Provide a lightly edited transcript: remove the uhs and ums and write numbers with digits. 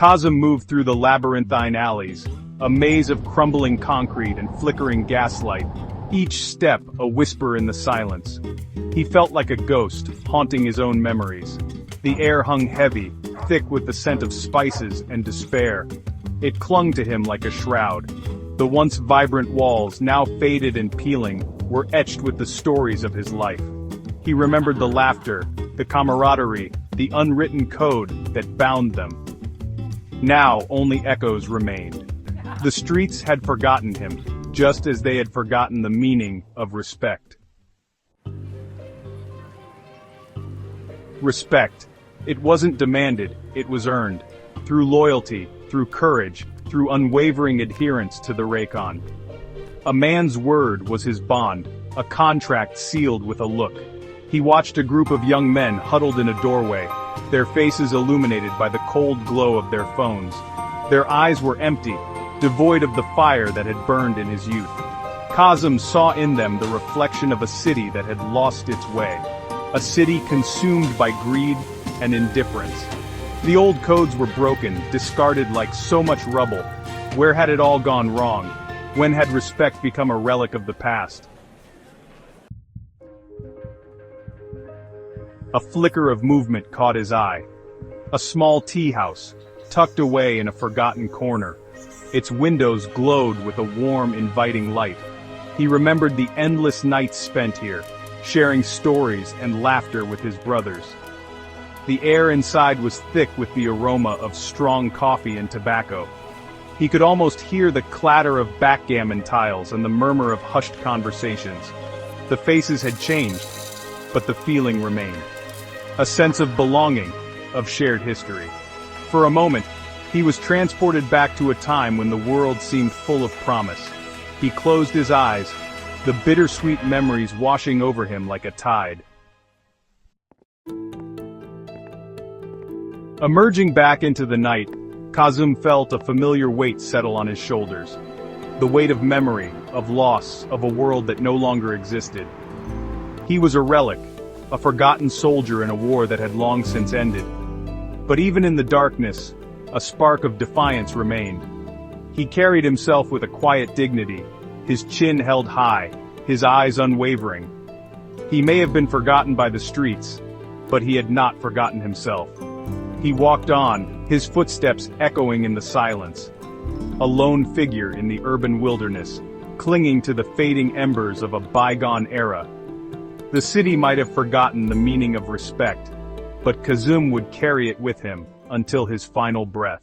Kazım moved through the labyrinthine alleys, a maze of crumbling concrete and flickering gaslight, each step a whisper in the silence. He felt like a ghost, haunting his own memories. The air hung heavy, thick with the scent of spices and despair. It clung to him like a shroud. The once vibrant walls, now faded and peeling, were etched with the stories of his life. He remembered the laughter, the camaraderie, the unwritten code that bound them. Now only echoes remained. The streets had forgotten him, just as they had forgotten the meaning of respect. Respect. It wasn't demanded, it was earned. Through loyalty, through courage, through unwavering adherence to the racon. A man's word was his bond, a contract sealed with a look. He watched a group of young men huddled in a doorway, their faces illuminated by the cold glow of their phones. Their eyes were empty, devoid of the fire that had burned in his youth. Kazım saw in them the reflection of a city that had lost its way. A city consumed by greed and indifference. The old codes were broken, discarded like so much rubble. Where had it all gone wrong? When had respect become a relic of the past? A flicker of movement caught his eye. A small tea house, tucked away in a forgotten corner. Its windows glowed with a warm, inviting light. He remembered the endless nights spent here, sharing stories and laughter with his brothers. The air inside was thick with the aroma of strong coffee and tobacco. He could almost hear the clatter of backgammon tiles and the murmur of hushed conversations. The faces had changed, but the feeling remained. A sense of belonging, of shared history. For a moment, he was transported back to a time when the world seemed full of promise. He closed his eyes, the bittersweet memories washing over him like a tide. Emerging back into the night, Kazım felt a familiar weight settle on his shoulders. The weight of memory, of loss, of a world that no longer existed. He was a relic, a forgotten soldier in a war that had long since ended. But even in the darkness, a spark of defiance remained. He carried himself with a quiet dignity, his chin held high, his eyes unwavering. He may have been forgotten by the streets, but he had not forgotten himself. He walked on, his footsteps echoing in the silence. A lone figure in the urban wilderness, clinging to the fading embers of a bygone era. The city might have forgotten the meaning of respect, but Kazım would carry it with him until his final breath.